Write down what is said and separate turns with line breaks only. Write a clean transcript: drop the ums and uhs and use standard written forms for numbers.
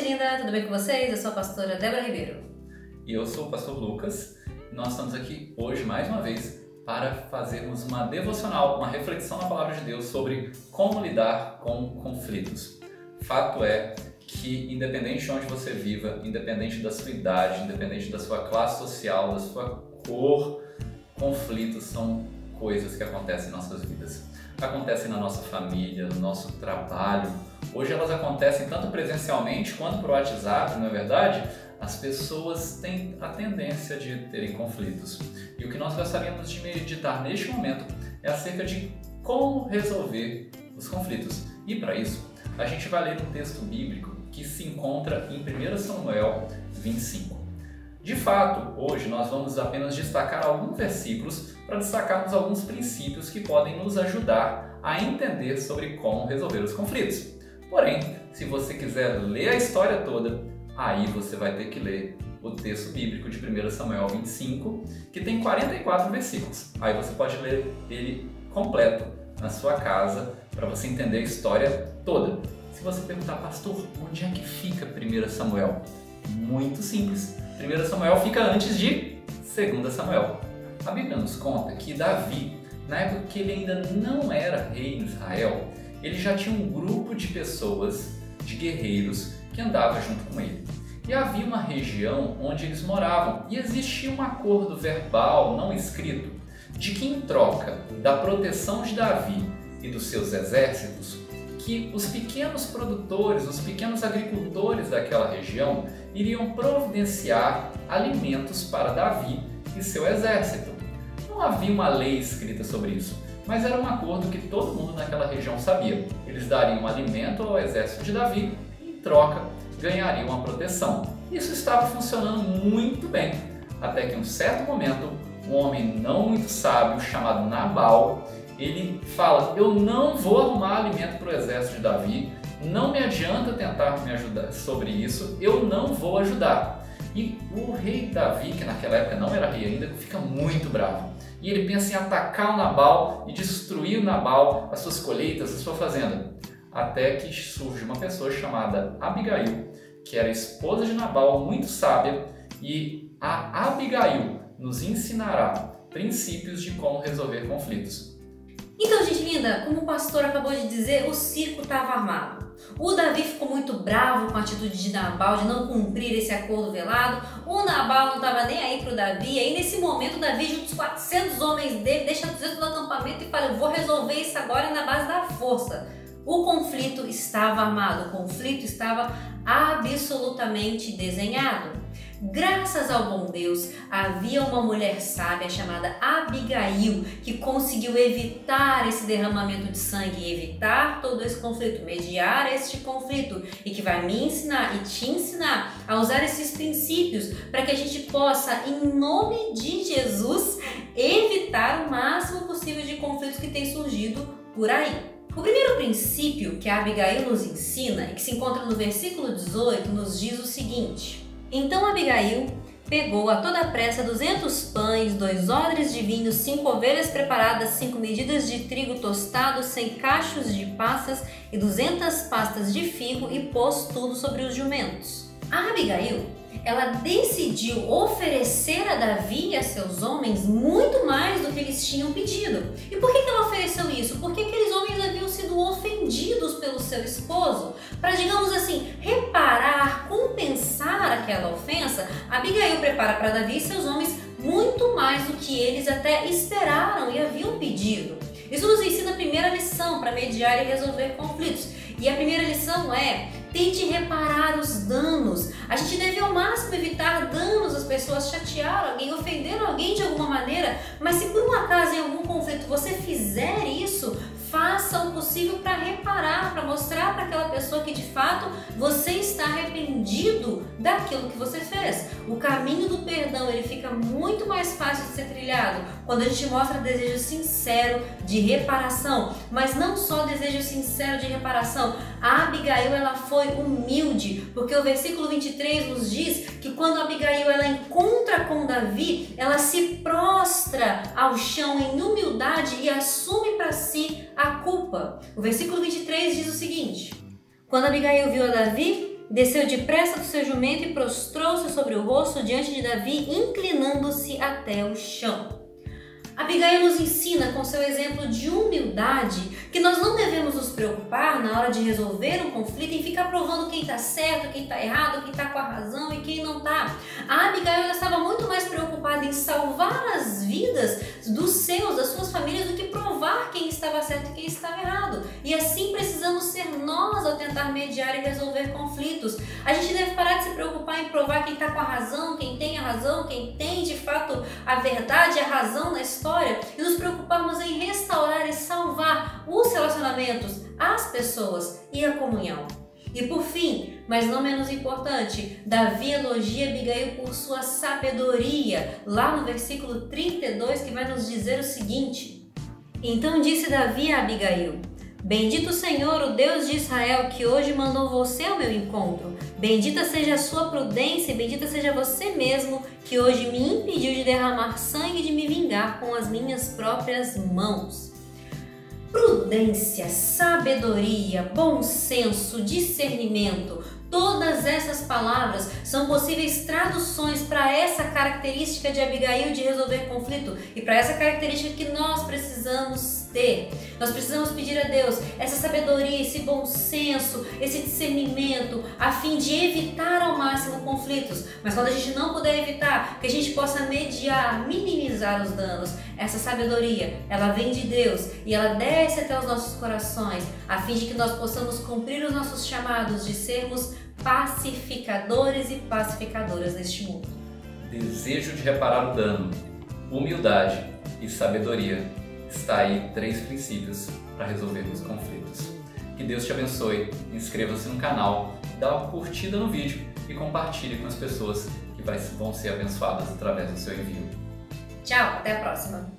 linda, tudo bem com vocês? Eu sou a pastora Débora Ribeiro.
E eu sou o pastor Lucas. Nós estamos aqui hoje, mais uma vez, para fazermos uma devocional, uma reflexão na Palavra de Deus sobre como lidar com conflitos. Fato é que, independente de onde você viva, independente da sua idade, independente da sua classe social, da sua cor, conflitos são coisas que acontecem em nossas vidas. Acontecem na nossa família, no nosso trabalho. Hoje elas acontecem tanto presencialmente quanto por WhatsApp, não é verdade? As pessoas têm a tendência de terem conflitos. E o que nós gostaríamos de meditar neste momento é acerca de como resolver os conflitos. E para isso, a gente vai ler um texto bíblico que se encontra em 1 Samuel 25. De fato, hoje nós vamos apenas destacar alguns versículos para destacarmos alguns princípios que podem nos ajudar a entender sobre como resolver os conflitos. Porém, se você quiser ler a história toda, aí você vai ter que ler o texto bíblico de 1 Samuel 25, que tem 44 versículos. Aí você pode ler ele completo na sua casa para você entender a história toda. Se você perguntar, pastor, onde é que fica 1 Samuel? Muito simples. 1 Samuel fica antes de 2 Samuel. A Bíblia nos conta que Davi, na época que ele ainda não era rei em Israel, ele já tinha um grupo de pessoas, de guerreiros, que andava junto com ele. E havia uma região onde eles moravam e existia um acordo verbal não escrito de que, em troca da proteção de Davi e dos seus exércitos, que os pequenos produtores, os pequenos agricultores daquela região iriam providenciar alimentos para Davi e seu exército. Não havia uma lei escrita sobre isso, mas era um acordo que todo mundo naquela região sabia. Eles dariam alimento ao exército de Davi e, em troca, ganhariam a proteção. Isso estava funcionando muito bem, até que em um certo momento, um homem não muito sábio chamado Nabal, ele fala: eu não vou arrumar alimento para o exército de Davi, não me adianta tentar me ajudar sobre isso, eu não vou ajudar. E o rei Davi, que naquela época não era rei ainda, fica muito bravo. E ele pensa em atacar o Nabal e destruir o Nabal, as suas colheitas, a sua fazenda. Até que surge uma pessoa chamada Abigail, que era esposa de Nabal, muito sábia, e a Abigail nos ensinará princípios de como resolver conflitos.
Então, gente linda, como o pastor acabou de dizer, o circo estava armado. O Davi ficou muito bravo com a atitude de Nabal de não cumprir esse acordo velado. O Nabal não estava nem aí para o Davi. E aí, nesse momento, o Davi junta os 400 homens dele, deixa 200 no acampamento e fala: eu vou resolver isso agora na base da força. O conflito estava armado, o conflito estava absolutamente desenhado. Graças ao bom Deus, havia uma mulher sábia chamada Abigail que conseguiu evitar esse derramamento de sangue, evitar todo esse conflito, mediar este conflito, e que vai me ensinar e te ensinar a usar esses princípios para que a gente possa, em nome de Jesus, evitar o máximo possível de conflitos que têm surgido por aí. O primeiro princípio que a Abigail nos ensina, e que se encontra no versículo 18, nos diz o seguinte: então Abigail pegou a toda pressa 200 pães, 2 odres de vinho, 5 ovelhas preparadas, 5 medidas de trigo tostado, 100 cachos de passas e 200 pastas de figo, e pôs tudo sobre os jumentos. A Abigail, ela decidiu oferecer a Davi e a seus homens muito mais do que eles tinham pedido. E por que ela ofereceu isso? Porque aqueles homens haviam sido ofendidos pelo seu esposo. Para, digamos assim, reparar, compensar aquela ofensa, Abigail prepara para Davi e seus homens muito mais do que eles até esperaram e haviam pedido. Isso nos ensina a primeira lição para mediar e resolver conflitos. E a primeira lição é: tente reparar os danos. A gente deve ao máximo evitar danos, as pessoas chatearam alguém, ofenderam alguém de alguma maneira, mas se por um acaso em algum conflito você fizer isso, faça o possível para reparar, para mostrar para aquela pessoa que de fato você está arrependido daquilo que você fez. O caminho do perdão, ele fica muito mais fácil de ser trilhado quando a gente mostra desejo sincero de reparação, mas não só desejo sincero de reparação. A Abigail, ela foi humilde, porque o versículo 23 nos diz que quando a Abigail ela encontra com Davi, ela se prostra ao chão em humildade e assume para si a culpa. O versículo 23 diz o seguinte: quando Abigail viu a Davi, desceu depressa do seu jumento e prostrou-se sobre o rosto diante de Davi, inclinando-se até o chão. Abigail nos ensina com seu exemplo de humildade que nós não devemos nos preocupar na hora de resolver um conflito em ficar provando quem está certo, quem está errado, quem está com a razão e quem não está. A Abigail estava muito mais preocupada em salvar as vidas das suas famílias, do que provar quem estava certo e quem estava errado. E assim precisamos ser nós ao tentar mediar e resolver conflitos. A gente deve parar de se preocupar em provar quem está com a razão, quem tem a razão, quem tem de fato a verdade e a razão na história, e nos preocuparmos em restaurar e salvar os relacionamentos, as pessoas e a comunhão. E por fim, mas não menos importante, Davi elogia Abigail por sua sabedoria, lá no versículo 32, que vai nos dizer o seguinte: Então disse Davi a Abigail: Bendito o Senhor, o Deus de Israel, que hoje mandou você ao meu encontro. Bendita seja a sua prudência e bendita seja você mesmo, que hoje me impediu de derramar sangue e de me vingar com as minhas próprias mãos. Prudência, sabedoria, bom senso, discernimento, todas essas palavras são possíveis traduções para essa característica de Abigail de resolver conflito e para essa característica que nós precisamos ter. Nós precisamos pedir a Deus essa sabedoria, esse bom senso, esse discernimento, a fim de evitar ao máximo conflitos. Mas quando a gente não puder evitar, que a gente possa mediar, minimizar os danos. Essa sabedoria, ela vem de Deus e ela desce até os nossos corações, a fim de que nós possamos cumprir os nossos chamados de sermos pacificadores e pacificadoras neste mundo.
Desejo de reparar o dano, humildade e sabedoria. Está aí 3 princípios para resolvermos conflitos. Que Deus te abençoe, inscreva-se no canal, dá uma curtida no vídeo e compartilhe com as pessoas que vão ser abençoadas através do seu envio.
Tchau, até a próxima!